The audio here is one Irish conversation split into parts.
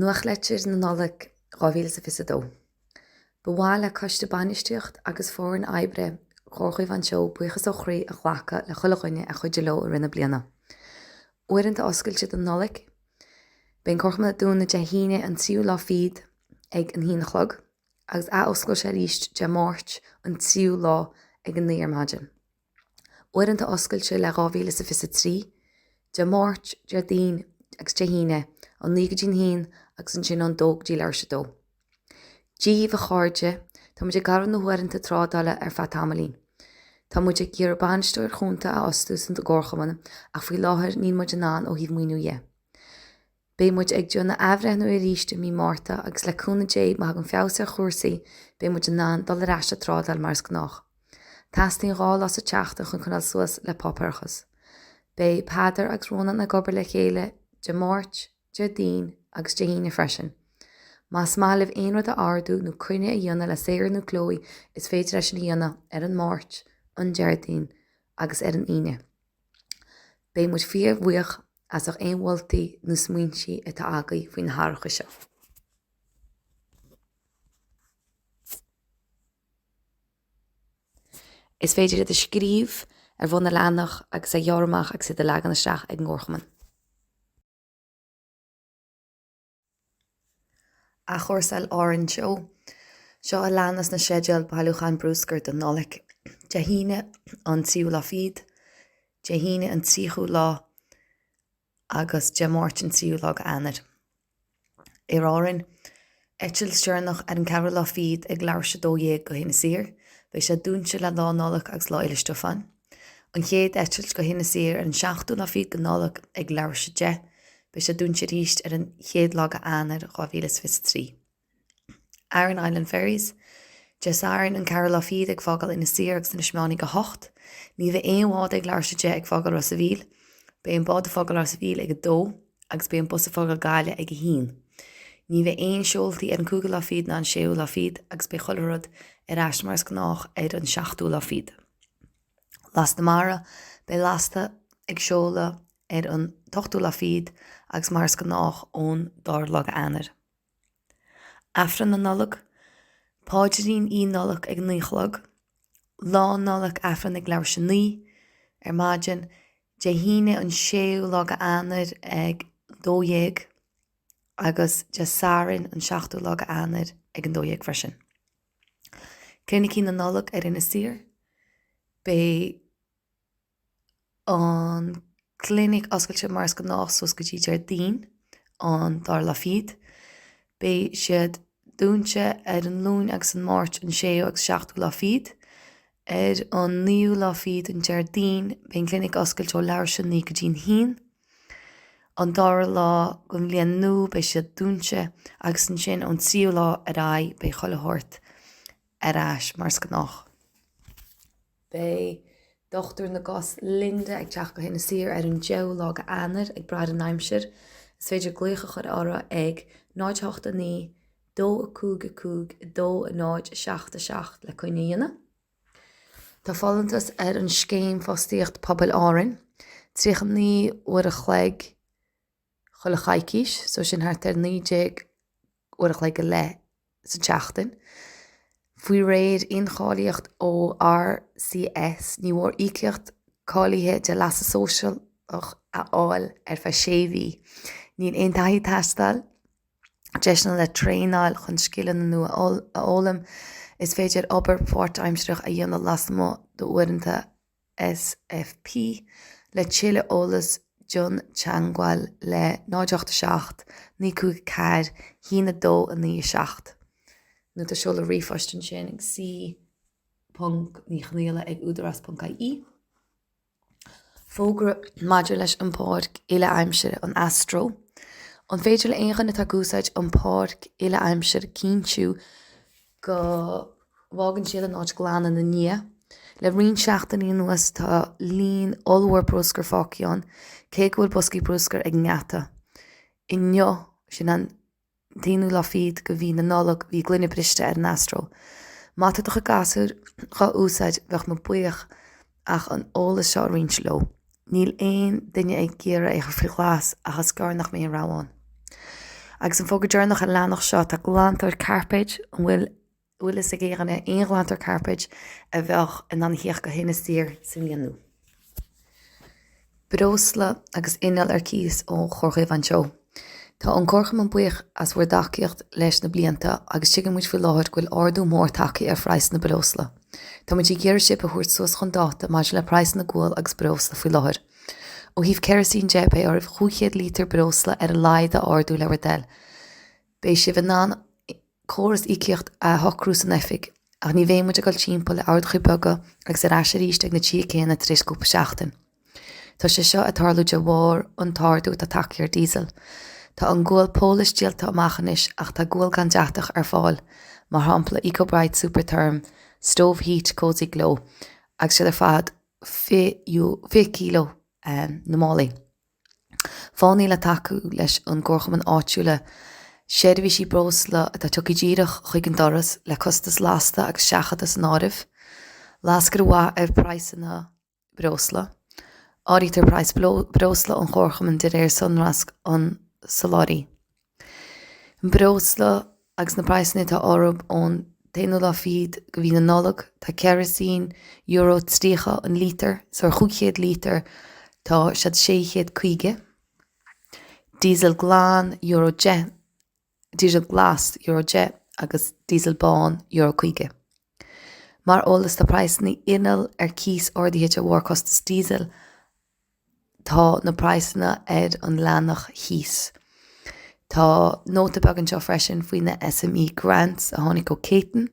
Nuachtlitir na Nollaig 2022. Bháil le coiste banisteocht agus fórin oibre chorchaí van seo buchas ó chraí a chhlacha le chuile a chuide leo a rinne bliana. Uaireanta oscailte den Nollaig, ben corchma dhuine de dhuine an tíú lá fiad ag an hína chlog, agus oscail sé ríist de máirt an tíú lá ag an níor maidin. Uaireanta oscailte le 2023, de máirt de dhuine agus de dhuine an 19 hín agus an sin an dóg dí leir se dó. Díomh a cháirde, tá muid garan na huaireanta trádála fa tamalín. Tá muid gur banisteoir chunta a ostús an do gcórchaman ach faoi láthair ní muid an ó híh muoinú dhé. Bé muid ag dúna ahreithnú i ríiste mí márta agus le cúna dé má an feabhsa chósaí bé muid an dul reiste trádal mars gnách. Tastín rá las a teachta chun chunal suas le popperchas. Bé pádar agus rónan na gobar le chéile de máirt, de dhuine agus de dhuine freisin. Más máileh aonrad a ardú nó cuine a dhéanana le séir nó clóí is féidir leis an dhéanana an máirt, an deardaoin agus an ine. Bé muid fíor bhuaich as ach aonhholtaí nó smaointí atá agaí faoin na hárcha seo. Is féidir a scríomh bhna leanach agus a dhearmach agus a legan isteach ag an gcórchaman. A chóirsail áran seo a leanas na séideal bailúchan brúscar den Nollaig. De dhuine an tíú lá fiad, de dhuine an tíú lá agus de máirt an tíú lá anar. Ar áran, eitil stearnach ar an ceithre lá fiad ag leir se dóhéag go inisoirr, bheidh sé dúnse le dá Nollaig agus lá éilistúfan. An chéad eitil go inisoirr ar an 7 lá fiad go Nollaig ag leir se de, bheidh sé dúnse ríist ar an chéad lá anar 2023. Aran Island Ferries, de saran an ceithre lá fiad ag fágal inisoirr agus na smeánaí go 8, ní bheith aonhád ag leir se de ag fágal ras a bhíl, bé an bád a fágal ras a bhíl ag a 2 agus bé an bus a fágal gaile ag a 1. Ní bheith aon seoltaí ar an 2 lá fiad ná an 6 lá fiad agus bé choilerad ar eist mars gnách ar an 7 lá fiad. Las na mara, bé lasta ag seola ar an 8 lá fiad agus mars gnách ón dar lá anar. Afran na Nollaig, páidirín Nollaig ag níchlog, lá Nollaig afran ag leir se ní, ar maidin de dhuine an 6 lá anar ag dóhéag agus de sarin an 7 lá anar ag an dóhéag freisin. Clinicí na Nollaig ar inisoirr, bé an clinic oscailte mars gnách sos go dtí dhuine an dar lá fiad, bé siad dúnse ar an lún agus an máirt an 6 agus 7 lá fiad, ar an 9 lá fiad an deardaoin bé an clinic oscailte ó leir se ní go dtí hín, an dar lá go mbliain nó bé siad dúnse agus an sin an 10 lá a rá bé choilehoirt ar ais mars gnách. Bé dochtúir na gás Linda ag teach go inisoirr ar an 10 lá anar ag brad an aimsir, is féidir gluocha chud ára ag 9 2 2 2 7 le cuine dhéana. Tá fallantas ar an scéim fóstaíocht pobl áran, trícham ní uair a chleig chuile chaicís, so sin thart ar 9 uair a chleig go le sa teachtain. Fuoi réir inchaíocht ó RCS ní bhór íceocht cáilíthe de las social ach a áil ar fe séhí. Níl aon taithí teastal, deisna le tréáil chun scílan nua a ólam is féidir obair páirt'aimseach a dhéanana lasmó do uaireanta SFP le chuile ólas John Changwal le 987 ní 5 hína 2 a 9 nu tá seola rífostin sin ag c.níchnéile ag údarás.caí. Fógra maidir leis an páirc ile aimsir an Astro. An féidir le aongan atá gúsáid an páirc ile aimsir cíntiú go bhágann siad an áit glána na nia. Le rion seachtaí nuas tá líon olmhar brúscar fácián, cé bhfuil boscaí brúscar ag ngata. I nneo sin an 10 lá fiad go bhí na Nollaig bhí glúine briste ar an Astro. Mata do gasúr ga úsáid bheith mo buíoch ach an ólas seo rion sló. Níl aon duine ag géire ag go frí glas agus gar nach mé an ráháin. Agus an fógur dearnach an leanach seo tá glantar carpéid an bhfuil is a géanna aon glantar carpéid a bheith in anhíoch go inisoirr san líonú. Brósla agus inal ar cíos ó Chomhair an Teo. Tá an corcham an buíoch as bhfuair dacaíocht leis na blianta agus tuigeann muid faoi láthir gofuil ardú mór tacaí ar phrais na brósla. Tá muid ggéir sib a thuairt suas chun dáta maidir le preis na gcúil agus brósla faoi láthir. Ó híomh kerosín jebe ar 500 lítir brósla ar a laid a ardú le del. Bei si bh ná choras íciocht a thocrú san efig, ach ní bhéh muid a goil timpeall le ard chubaga agus ar eise ríiste na tí céanna tríos cúpa seachtain. Tá sé seo a tarlú de bhór an tardú a takeí ar dísel. Tá an gúil pólis díalta amachchanis ach tá gúil gan deach ar fáil, mar hampla Eco-Bright Superterm, Stove Heat Cozy Glow, agus sé ar fad 5 kilo na málaí. Fánaí le takeú leis an gcomhar an áitiúla, séidir bhí sí brósla a tuí díireach chuig an doras le costas lásta agus seachatas an áibh, láscar bhá ar preis na brósla, áítar preis brósla an chomhar an dir sunrasc an saláí. Brósla agus na preisna tá árab ón $10 go bhí na Nollaig, tá kerosín euro 3 an lítir, so 500 lítir tá siad 650, diesel glán euro 10, diesel glas euro 10 agus diesel bán euro 50. Mar ólas tá preisna inal ar cíos ordaithe a bhór costas diesel, tá na preisna ar an leanach híos. Tá nóta beag an seo freisin faoin na SME grants a tháinig go céitin,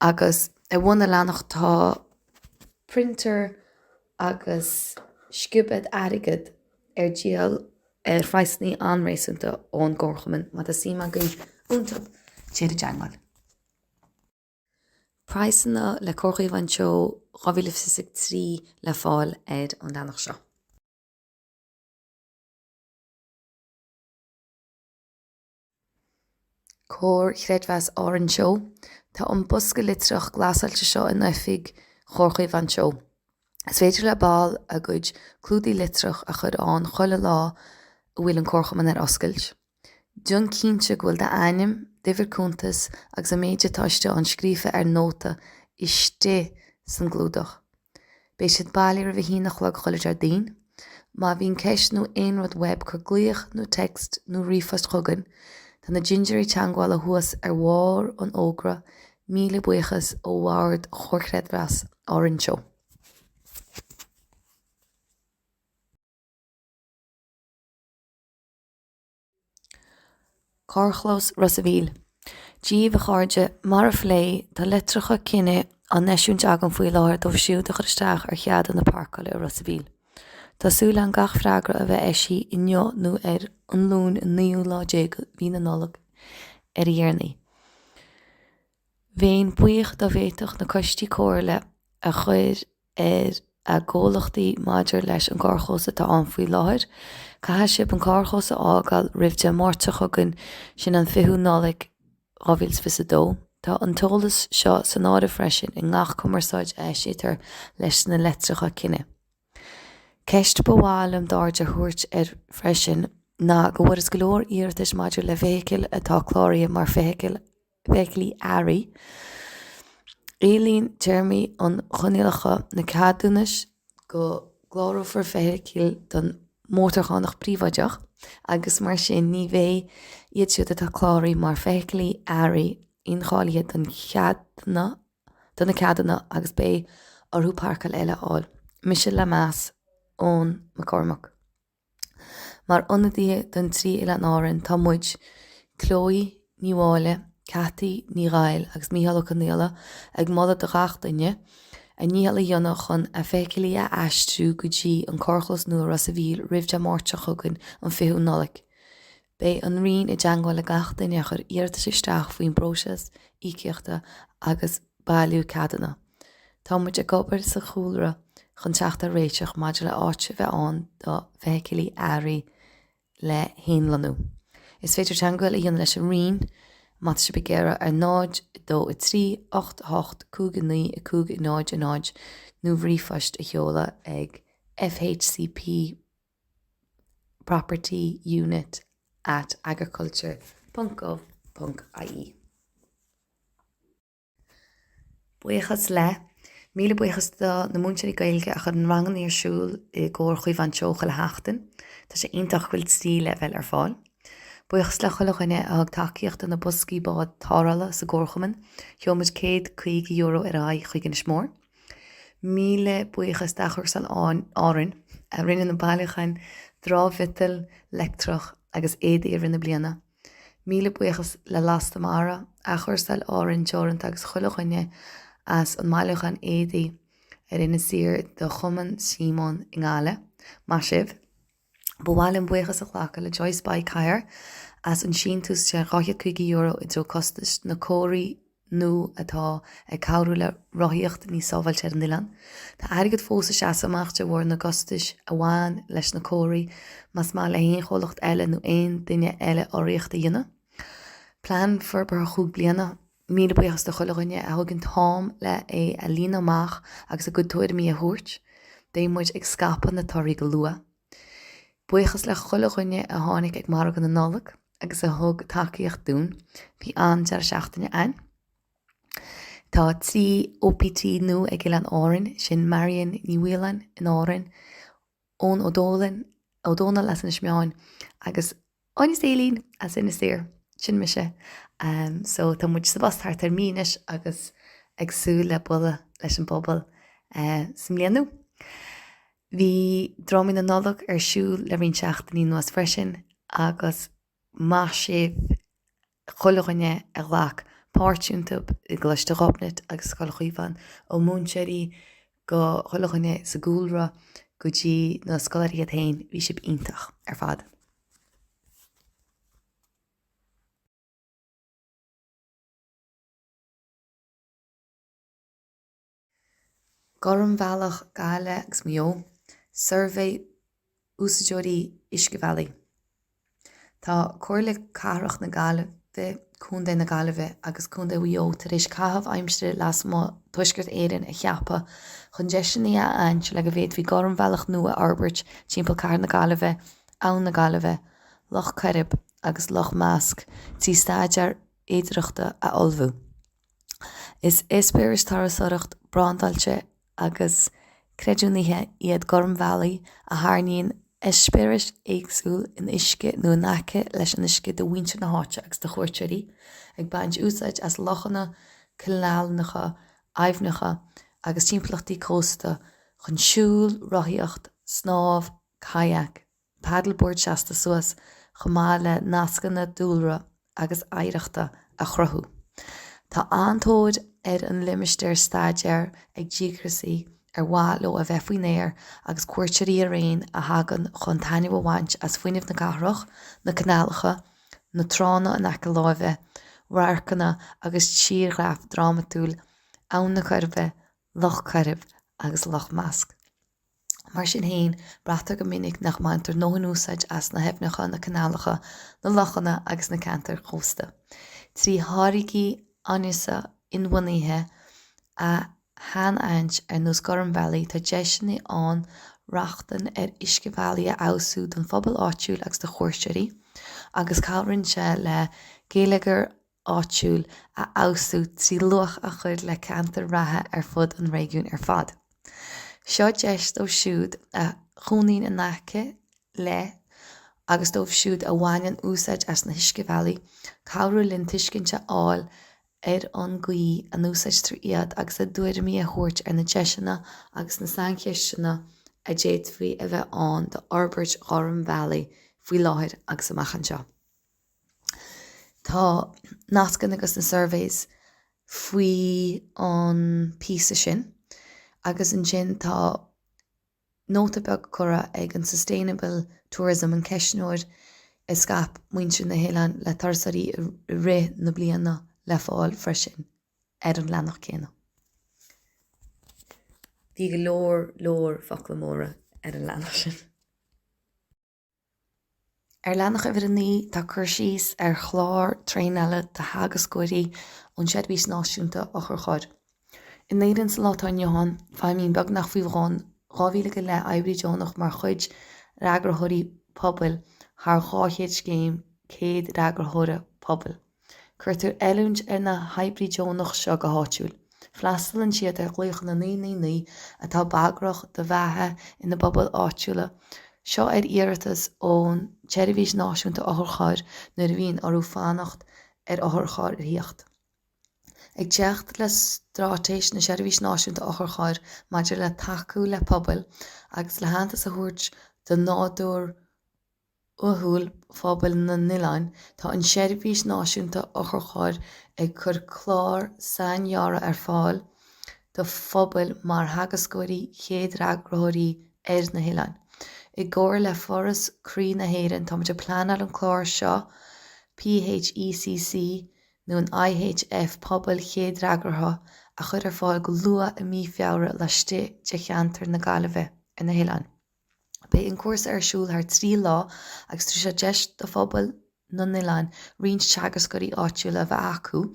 agus a bhna leanach tá printer agus sciúbad airigid ar díal ar phreisní anréasúnta ón gcomhar, má tá síma go úntab séad a deangáil. Preisna le Chomhair an Teo 2023 le fáil ar an leanach seo. Cór chreidmheas áir an Teo, tá an busca litrach glasailte seo in efig Chomhair an Teo. Is féidir le ball a gcuid clúdaí litrach a chur an chuile lá a bhfuil an corchaman ar oscailt. Dún cínte bhfuil de ainim, difir cúntas agus a méide táiste an scrífa ar nóta iste san glúdach. Bei siad bailíar a bhí híach le chuile ar daoin, má bhín ceist nó aonrad web chu gluoch nó text nó rífast chugan, tá na gingerí teangáil a thuas ar mhór an ógra 1000 buchas ó bhard chorchreidmheas áir an Teo. Carchlós Rosavíl. Díomh a cháirde mar a phlé tá litracha cinenne an neisiúnt agan faoi láthir dómh siúd a chuisteach ar cheadan na parcaile ar Rosavíl. Tásúla an gach freagra a bheith eisí I neo nó ar an lún in 9 hí na Nollaig ar dhéarnaí. Bhéin buíoch do bhéiteach na coistí cóirle a chuir ar a ggólachtaí maidir leis an carchósa tá an faoi láthir, caithe sib an carchósa ágáil roimh mórta chugan sin an 5 Nollaig 2022. Tá an tólas seo san áda freisin I ngach cumarsáid éisitar leis na letracha cinenne. Ceist bháil am dáirde thuairt ar freisin ná go bhfuir is go leor iartas maidir le bhéiciil atá chláirí mar bhéicilí airí. Éilíonn Jeremy an chonílacha na cadúnas go glárú for bhéiciil don mótarchánach príomhaideach, agus mar sin ní bhéh iad siúd atá chláirí mar bhéicilí airí incháiliad don na cadúna agus bé orthú parcail eile áil. Mise le meas ón McCormack. Mar ionadaí don trí ile an áireann tá muid Chloe ní bháile, Cathy ní Gael agus Mícheál Connéala ag mala do gach duine a níheala dionach chun a bhéicilí a aistrú go dtí an carchlas nua as a bhíl roimh mórte chugan an 5 Nollaig. Bé an rion I deangáil le gach duine chur iartas isteach faoin broses, íceachta agus bailú cadanna. Tá muid a gobar sa chúlra chun teachta réiteach maidir le áite bheith an do bhéicilí airí le héanlanú. Is féidir teangáil a dhéanana leis an rion, mat se begéire ar 9 2 3 8 8 2 9 2 9 nó bhrífast a cheola ag FHCP Property Unit agriculture.gov.ie. Buíochas le, míle buíochas na múnseí gaeilge a chud an rangan ar siúl I ggóir chuomh an teocha le heachtain, Tá sé ionintach bhfuil tí le bheith ar fáil. Buíochas le chuilechine ag takeíocht na buscaí bád tárala sa ggóirchaman, Theomid €150 ar aghaidh chuig an smór. Míle buíochas dachar san áireann a rinne na bailachan drámhital, lectrach agus éadaí ar rinne bliana. Míle buíochas le lasta mara a chur sal áireann teorant agus chuilechine as an bailachan éadaí ar inisoirr do chuman Simón in Gáile, Maisibh. Bhhailm buíochas a chhlacha le Joyce By Cair as an sin tús sé €50 I dro costas na cóirí nó atá ag cabhrú le rothaíocht ní sábhailte ar an Uile. Tá airgid fósa seas amach de bhór na costas a bhain leis na cóirí mas má le haon cholacht eile nó aon duine eile áiríocht a dhéine. Plán forbar chuig bliana, míle buíochas de chuilechine a thug an tám le é a líon amach agus a go tuair mí a thuairt, déimmuid ag scapan na toirí go lua. Buíochas le chuilechine a tháinig ag mar an na Nollaig agus a thug takeíocht dún, bhí an dear seachtaine ein. Tá trí OPT nó ag an áireann sin Marion ní bhuileán in áireann, ón O'Donnell as an smeáin agus Áinis Éilín as inisoirr sin me se. So tá muid sa bastart ar mínis agus agsú le bula leis an bobal sa mblianú. Bhí drámí na Nollaig ar siúl le bhíon seachtaí nuas freisin agus maisibh chuilechine a ghlach páirtúnta I gluiste robnit agus scoilchuomhan ó múnseirí go chuilechine sa gúlra go dtí na scoláirí a tain bhí sib iontach ar fad. Gorum bhealach Gáile agus Mio, survey úsáideoirí Uisce Valley. Tá cuirla carach na Gaillimhe, cúnda na Gaillimhe agus cúnda Mio tar éis caithfh aimsire las má tuisgurt éireann a cheappa chun deisinaí a aint le go bhéad bhí gorum bhealach nua Arbert timpeall Carr na Gaillimhe, ann na Gaillimhe, Loch Corrib agus Loch Mask tí stáidear éadreachta a olbhú. Is éspéiris tarasóireacht brandailte agus creidúnaithe iad Gorum Valley a tharnaíonn éspéiris éagsúil in Uisce nó nace leis an Uisce do bhainte na háite agus do chuirteirí ag baint úsáid as lochanna, cineálnacha, aibhnecha agus timpeallachtaí cósta chun siúl, rothaíocht, snámh, kayak, paddleboard seasta suas, chomáile nascanna dúlra agus éireachta a chruthú. Tá antóid ar an limistéir stáidear ag ddíochrasaí ar bháló a bheith faoi néir agus cuairteirí a réin a hagan chun tainneamh bhaint as fuinneamh na gathracha, na cineálacha, na trána an aice láimhe, mharcanna agus tíorghreaf dramatúil, ann na Corribhe, Loch Corrib agus Loch Mask. Mar sin féin breatar go minic nach maiantar nóhan úsáid as na hebhnecha, na cineálacha, na lochanna agus na cantar chósta. Trí tháirgí anisa inbhunaithe a Han aint ar nús Gorum Valley tá deisinaí an reachtain ar Uisce Valley a ausú don phobal áitiúil agus do chuirteirí agus cabhrann sé le gaeilgeir áitiúil a ausú trí luach a chur le cantar ratha ar fud an réigiún ar fad. Seo deis dó siúd a chúnaín in nace le agus dómh siúd a bhaineann úsáid as na Uisce Valley, cabhrú linn tuiscinnte áil ar an gaoí an úsáid tar iad agus a dúirimí a thuairt ar na deisina agus na saincheisina a déad faoi a bheith an do Arbert Gorum Valley faoi láthir agus amach anseo. Tá nascan agus na surveys faoi an písa sin agus an sin tá nóta beag cura ag an sustainable tourism an ceisneoir i scap muintir na héileán le tarsaí ré na bliana le fáil freisin ar an leanach céanna. Bhí go leor foclamóra ar an leanach sin. Ar leanach a bhí tá chuirsís ar chlár tréineile de hagascóirí ón seadbhís náisiúnta a chur chuir. In éireann sa látáin Johan feimín beag nach faoi bháin rábhíle go le éirí Johnach mar chuid reagrothirí pobl thar gáithid céim céad reagar thura pobail. Cuirtear eilúint ar na haibrídeonacht seo go háitiúil. Fleastalann siad ar gluach na ní atá bagrach do bheatha ina bobal áitiúla. Seo ar iarratas ón Teireadh náisiúnta Achar Chomhair nuair a bhíonn orthu fanacht ar Achar Chomhair ar thíocht. Ag teacht le strátéis na Teireadh náisiúnta Achar Chomhair maidir le taú le pobail agus le hananta sa thuairt do nádúr uthúil phobal na Nollag tá an Teireadh náisiúnta Achar Chomhair ag chur clár sainheara ar fáil do phobal mar hagascóirí chéad reagarthaí ar na Nollag. I gcóir le foras crí na hÉireann tá muid pleanáil an clár seo PHECC nó an IHF pobal chéad reagartha a chur ar fáil go luath i mífheabhra le de cheantar na Gaillimhe in na Nollag. Bé an cuas arsúil thar 3 lá agus trí sé deis do phobal na Nollag riont teagascóirí áitiúla bheith acu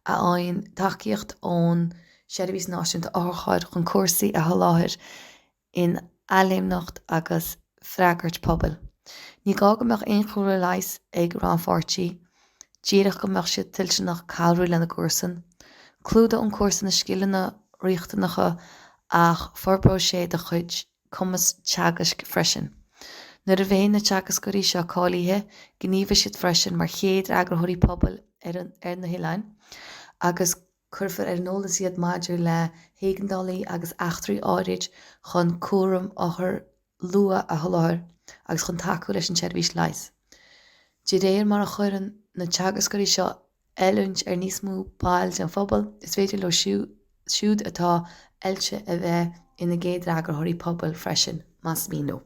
a áin tacaíocht ón Teireadh náisiúnta Achar Chomhair chun cuasaí a sholáthar in ealaimneacht agus freagairt pobal. Ní gá go mbeadh aon chomhair leis ag ranfáirtí, díreach go mbeadh siad tuilte nach cabhrú lena cuasan, clúda an cuasan na scileanna riachtaнаcha ach forbróidh sé de chuid cumas teagas freisin. Nuair a bhéin na teagascóirí seo cáilíthe, gníomh siad freisin mar chéad reagarthaí pobal ar na Nollag agus curfar ar nólas iad maidir le héigeandálaí agus eachtraí áirid chun cuaram achar lua a sholáthar agus chun taú leis an Teireadh leis. De réir mar a chuireann na teagascóirí seo eilúint ar níos mó bailte an phobal, is féidir le siúd atá ailte a bheith ina géad reagarthaí pobal freisin más míó.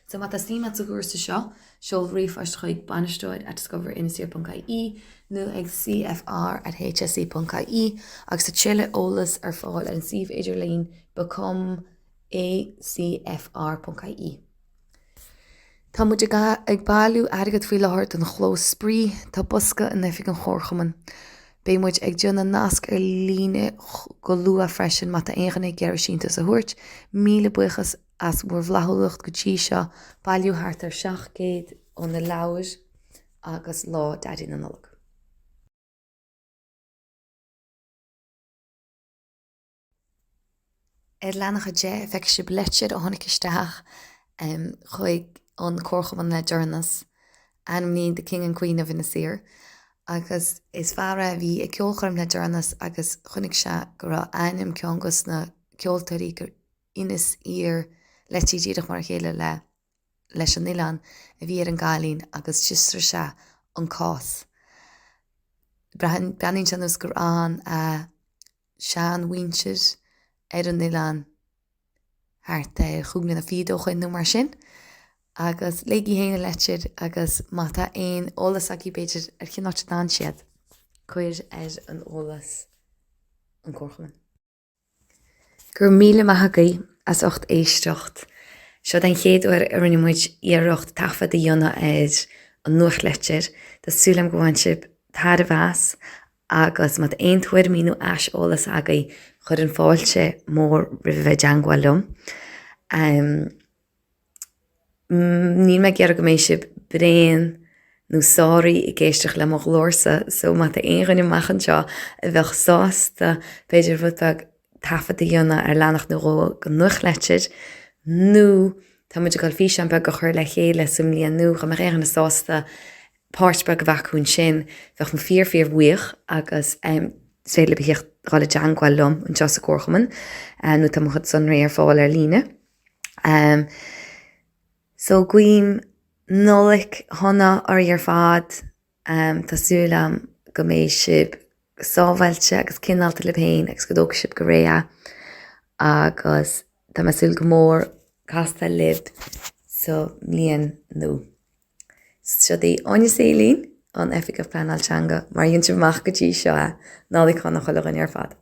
So má tá sníomad sa gúrsa seo, seol riomh chuig banistóid at discoverinisoirr.ie nó ag cfr@hse.ie agus sa chuile ólas ar fáil an suíomh idirlín become acfr.ie. Tá muid ag bailú agad faoi láthir don chlós sprí tá busca in nefig an chórchaman. Bé muid ag dúna nasc ar líne go lua freisin má tá éanna gearasínta sa thuairt, míle buchas as mór bhlathúlacht go dtí seo bailú thart ar 700 ón na leabhar agus lá dadí na Nollag. Leannacha de feic si bleitiir ó tháinig isteach chuig an chórchaman le dearnas an ní the King and Queen of inisoirr agus is fearra bhí ag ceolcharm le dearnas agus chunig se go raibh ainm ceangus na ceoltarí gur inisoirr letí díadach mar chéile leis an Nollag a bhí ar an gálín agus tistar se an cás. Breanín se nus gur an a sean winchir ar an Nollag thart chúgna na fídóchain nó mar sin agus léigi héine leitiir agus má tá aon ólas ací beidir ar chinnáte dá siad chuir ar an ólas an chórchaman. Gur míle maithagaí as 8 éisteacht. Seo den chéad uair ar rinne muid iarracht tafa de dionna ar an Nuachtlitir, Tásúlam go bhain sib tar a bheas agus mat aon tuair míú eis ólas agaí chur an fáilte mór ribh deangáilm. Ní me gear go mééis sib bréin nó sáirí I géisteach le mo glórsa, so mat a éonghine machchan seo a bheith sásta beidir bhutag tafa de dionna ar leannach nó go Nuachtlitir nó tá muidir gáil fí an be go chuir le chéile sum líon nó go mar éan na sásta páirtbe go bhacún sin bheith mo fíor buich agus féle behécht gáile deangáilm an teas a chórchaman nó tá mo chud san réir fáil ar líne. So guím Nollaig Shona ar fad tásúlam go méid sib sábhailte agus cinálta le féin agus go dóg sib go réa agus tá measúil go mór casta lib so líon nó. So dí aine sélín an efik of pleanáilteanga mar dhéantar mach go dtí seo Nollaig Shona chuile ar fad.